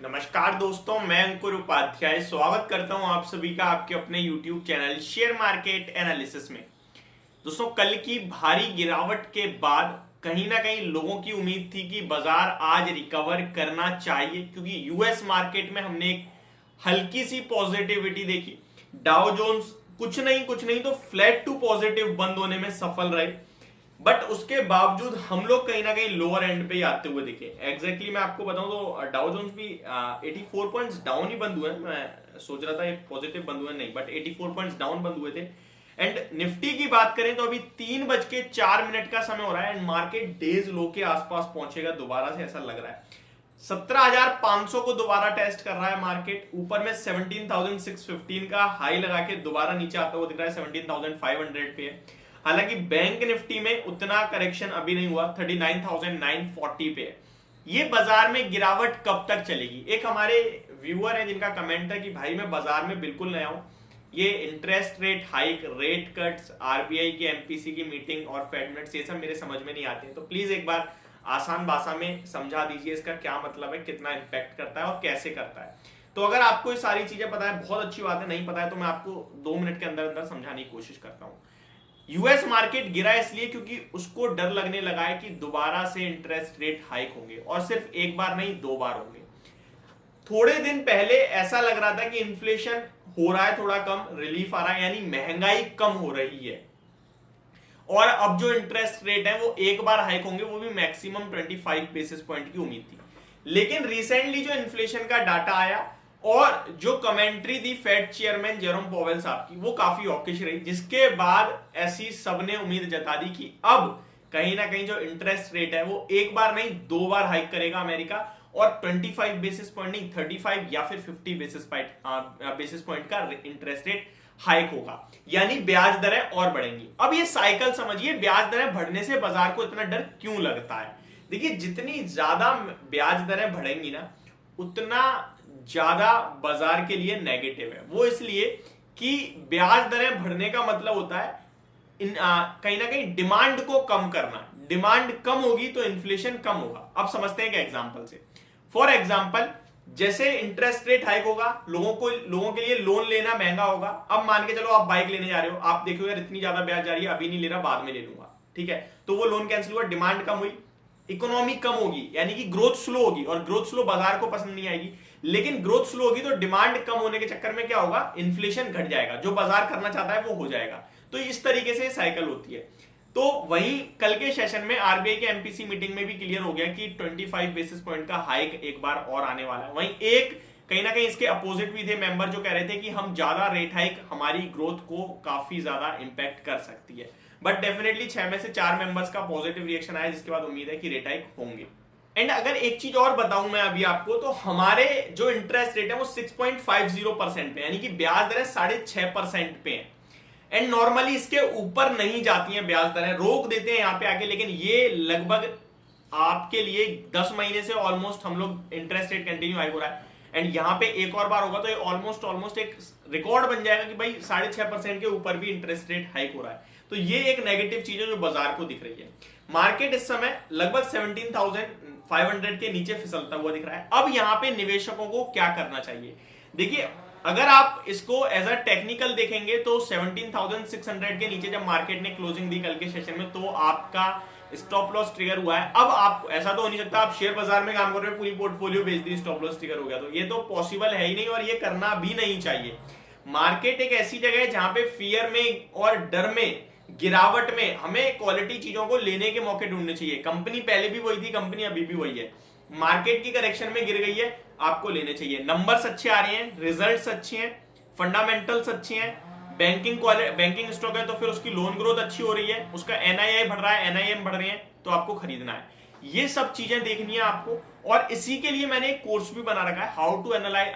नमस्कार दोस्तों, मैं अंकुर उपाध्याय स्वागत करता हूं आप सभी का आपके अपने YouTube channel share market analysis में। दोस्तों, कल की भारी गिरावट के बाद कहीं ना कहीं लोगों की उम्मीद थी कि बाजार आज रिकवर करना चाहिए, क्योंकि यूएस मार्केट में हमने एक हल्की सी पॉजिटिविटी देखी। डाउ जोन्स कुछ नहीं तो फ्लैट टू पॉजिटिव बंद होने में सफल रहे, बट उसके बावजूद हम लोग कहीं ना कहीं लोअर एंड पे ही आते हुए दिखे। एग्जैक्टली मैं आपको बताऊं तो डाउ जोन्स भी 84 पॉइंट्स डाउन ही बंद हुए। मैं सोच रहा था ये पॉजिटिव बंद हुए, नहीं, बट 84 पॉइंट्स डाउन बंद हुए थे। एंड निफ्टी की बात करें तो अभी 3:04 का समय हो रहा है एंड मार्केट डेज लो के आसपास पहुंचेगा दोबारा से, ऐसा लग रहा है। 17,500 को दोबारा टेस्ट कर रहा है मार्केट। ऊपर में 17,615 का हाई लगा के दोबारा नीचे आता हुआ दिख रहा है, 17,500 पे है। हालांकि बैंक निफ्टी में उतना करेक्शन अभी नहीं हुआ, 39,940 पे है। ये बाजार में गिरावट कब तक चलेगी? एक हमारे व्यूअर है जिनका कमेंट था कि भाई मैं बाजार में बिल्कुल नया हूं, ये interest rate hike, rate cuts, RBI की एमपीसी की मीटिंग और फेड मिनट्स, ये सब मेरे समझ में नहीं आते हैं, तो प्लीज एक बार आसान भाषा में समझा दीजिए इसका क्या मतलब है, कितना इंपैक्ट करता है और कैसे करता है। तो अगर आपको ये सारी चीजें पता है बहुत अच्छी बात है, नहीं पता है तो मैं आपको 2 मिनट के अंदर अंदर समझाने की कोशिश करता हूं। यूएस मार्केट गिरा इसलिए क्योंकि उसको डर लगने लगा है कि दोबारा से इंटरेस्ट रेट हाइक होंगे, और सिर्फ एक बार नहीं 2 बार होंगे। थोड़े दिन पहले ऐसा लग रहा था कि इन्फ्लेशन हो रहा है थोड़ा कम, रिलीफ आ रहा है, यानी महंगाई कम हो रही है, और अब जो इंटरेस्ट रेट है वो एक बार हाइक होंगे, वो भी मैक्सिमम 25 बेसिस पॉइंट की उम्मीद थी। लेकिन रिसेंटली जो इन्फ्लेशन का डाटा आया और जो कमेंट्री दी फेड चेयरमैन जेरोम पॉवेल साहब की, वो काफी हॉकिश रही, जिसके बाद ऐसी सबने उम्मीद जता दी कि अब कहीं ना कहीं जो इंटरेस्ट रेट है वो एक बार नहीं 2 बार हाइक करेगा अमेरिका, और 25 बेसिस पॉइंट नहीं 35 या फिर 50 बेसिस पॉइंट का इंटरेस्ट रेट हाइक होगा, यानी ब्याज दरें और बढ़ेंगी। अब ये साइकिल समझिए, ब्याज दरें बढ़ने से बाजार को इतना डर क्यों लगता है? देखिए, जितनी ज्यादा ब्याज दरें बढ़ेंगी ना, उतना ज्यादा बाजार के लिए नेगेटिव है। वो इसलिए कि ब्याज दरें बढ़ने का मतलब होता है कहीं ना कहीं डिमांड को कम करना। डिमांड कम होगी तो इन्फ्लेशन कम होगा। अब समझते हैं कि एग्जांपल से, फॉर एग्जांपल, जैसे इंटरेस्ट रेट हाइक होगा, लोगों के लिए लोन लेना महंगा होगा। अब मान के चलो आप बाइक लेने जा रहे हो, आप देखो यार इतनी ज्यादा ब्याज जा रही है, अभी नहीं ले रहा, बाद में ले लूंगा, ठीक है, तो वो लोन कैंसिल हुआ, डिमांड कम हुई, इकोनॉमी कम होगी, यानी कि ग्रोथ स्लो होगी, और ग्रोथ स्लो बाजार को पसंद नहीं आएगी। लेकिन ग्रोथ स्लो होगी तो डिमांड कम होने के चक्कर में क्या होगा, इन्फ्लेशन घट जाएगा, जो बाजार करना चाहता है वो हो जाएगा। तो इस तरीके से साइकिल होती है। तो वहीं कल के सेशन में आरबीआई के एमपीसी मीटिंग में भी क्लियर हो गया कि 25 बेसिस पॉइंट का हाइक एक बार और आने वाला है। वहीं एक कहीं ना कहीं इसके अपोजिट भी थे मेंबर जो कह रहे थे कि हम ज्यादा रेट हाइक हमारी ग्रोथ को काफी ज्यादा इंपैक्ट कर सकती है। बट डेफिनेटली 6 में से 4 मेंबर्स का पॉजिटिव रिएक्शन आया, जिसके बाद उम्मीद है कि रेट हाइक होंगे। एंड अगर एक चीज और बताऊं मैं अभी आपको, तो हमारे जो इंटरेस्ट रेट है वो 6.50% पे, यानी कि ब्याज दरें 6.5% पे है। एंड नॉर्मली इसके ऊपर नहीं जाती हैं ब्याज दरें, रोक देते हैं यहाँ पे आके, लेकिन ये लगभग आपके लिए 10 महीने से ऑलमोस्ट हम लोग इंटरेस्ट रेट कंटिन्यू हाइक हो रहा है। एंड यहाँ पे एक और बार होगा तो ये ऑलमोस्ट एक रिकॉर्ड बन जाएगा कि भाई 6.5% के ऊपर भी इंटरेस्ट रेट हाइक हो रहा है। तो ये एक नेगेटिव चीज है जो बाजार को दिख रही है। मार्केट इस समय लगभग 17,500 के नीचे फिसलता हुआ दिख रहा है। अब यहाँ पे निवेशकों को क्या करना चाहिए? देखिए, अगर आप इसको एज अ टेक्निकल देखेंगे तो 17,600 के नीचे जब मार्केट ने क्लोजिंग दी कल के सेशन में, तो आपका स्टॉप लॉस ट्रिगर हुआ है। अब आप ऐसा तो हो नहीं सकता आप शेयर बाजार में काम कर रहे हो, पूरी पोर्टफोलियो बेच दी, स्टॉप लॉस ट्रिगर हो गया, तो ये तो पॉसिबल है ही नहीं, और ये करना भी नहीं चाहिए। मार्केट एक ऐसी जगह है जहां पे फियर में और डर में, गिरावट में हमें क्वालिटी चीजों को लेने के मौके ढूंढने चाहिए। कंपनी पहले भी वही थी, कंपनी अभी भी वही है। मार्केट की करेक्शन में गिर गई है, आपको लेने चाहिए। नंबर्स अच्छे आ रहे हैं, रिजल्ट्स अच्छे हैं, फंडामेंटल्स अच्छे हैं, बैंकिंग स्टॉक है तो फिर उसकी लोन ग्रोथ अच्छी हो रही है, उसका एनआईआई बढ़ रहा है, एनआईएम बढ़ रहे हैं, तो आपको खरीदना है। ये सब चीजें देखनी है आपको, और इसी के लिए मैंने एक कोर्स भी बना रखा है, how to analyse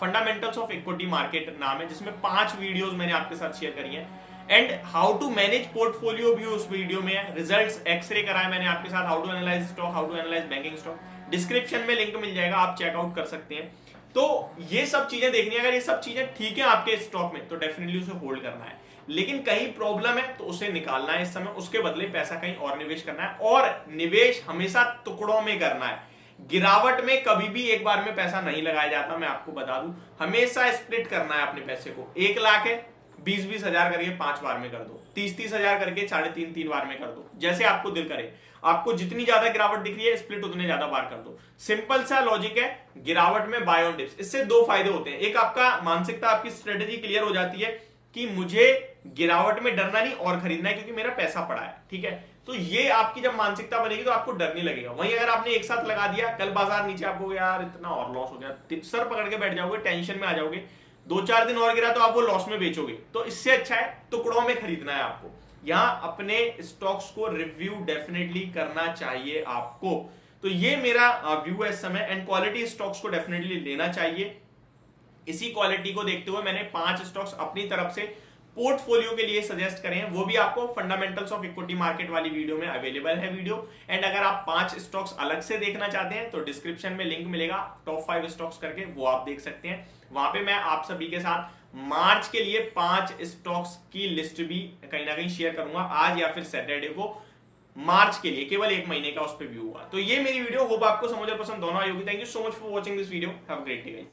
fundamentals of equity market नाम है, जिसमें 5 वीडियोस मैंने आपके साथ शेयर करी है। And how to manage portfolio भी उस वीडियो में है। रिजल्ट्स एक्सरे कराए मैंने आपके साथ, how to analyse stock, how to analyse banking stock, description में लिंक मिल जाएगा, आप चेकआउट कर सकते हैं। तो ये सब चीजें देखनी है। अगर ये सब चीजें ठीक है आपके स्टॉक में तो डेफिनेटली उसे होल्ड करना है, लेकिन कहीं प्रॉब्लम है तो उसे निकालना है इस समय, उसके बदले पैसा कहीं और निवेश करना है, और निवेश हमेशा टुकड़ों में करना है। गिरावट में कभी भी एक बार में पैसा नहीं लगाया जाता, मैं आपको बता दूं। हमेशा स्प्लिट करना है अपने पैसे को। 1 लाख है, 20-20 हजार करके 5 बार में कर दो, 30-30 हजार करके 3.5-3 बार में कर दो, जैसे आपको दिल करे। आपको जितनी ज्यादा गिरावट दिख रही है, स्प्लिट उतने ज्यादा बार कर दो। सिंपल सा लॉजिक है। गिरावट में बाय ऑन डिप्स, इससे 2 फायदे होते हैं। एक, आपका मानसिकता, आपकी स्ट्रेटेजी क्लियर हो जाती है कि मुझे गिरावट में डरना नहीं और खरीदना है, क्योंकि मेरा पैसा पड़ा है, ठीक है। तो ये आपकी जब मानसिकता बनेगी तो आपको डर नहीं लगेगा। वहीं अगर आपने एक साथ लगा दिया, कल बाजार नीचे, आपको यार इतना और लॉस हो गया, सर पकड़ के बैठ जाओगे, टेंशन में आ जाओगे। 2-4 दिन और गिरा तो आप वो लॉस में बेचोगे। तो इससे अच्छा है टुकड़ों में खरीदना है आपको। यहां अपने स्टॉक्स को रिव्यू डेफिनेटली करना चाहिए आपको। तो ये मेरा व्यू है इस समय। एंड क्वालिटी स्टॉक्स को डेफिनेटली लेना चाहिए। इसी क्वालिटी को देखते हुए मैंने 5 स्टॉक्स अपनी तरफ से पोर्टफोलियो के लिए सजेस्ट करें हैं। वो भी आपको फंडामेंटल्स ऑफ इक्विटी मार्केट वाली वीडियो में अवेलेबल है वीडियो। एंड अगर आप 5 स्टॉक्स अलग से देखना चाहते हैं तो डिस्क्रिप्शन में लिंक मिलेगा, टॉप 5 स्टॉक्स करके, वो आप देख सकते हैं। वहां पे मैं आप सभी के साथ मार्च के लिए 5 स्टॉक्स की लिस्ट भी कहीं ना कहीं शेयर करूंगा, आज या फिर सैटरडे को, मार्च के लिए, केवल 1 महीने का उस पर व्यू हुआ। तो ये मेरी वीडियो, होप आपको समझ और पसंद दोनों आई होगी। Thank you so much for watching this video. Have a great day.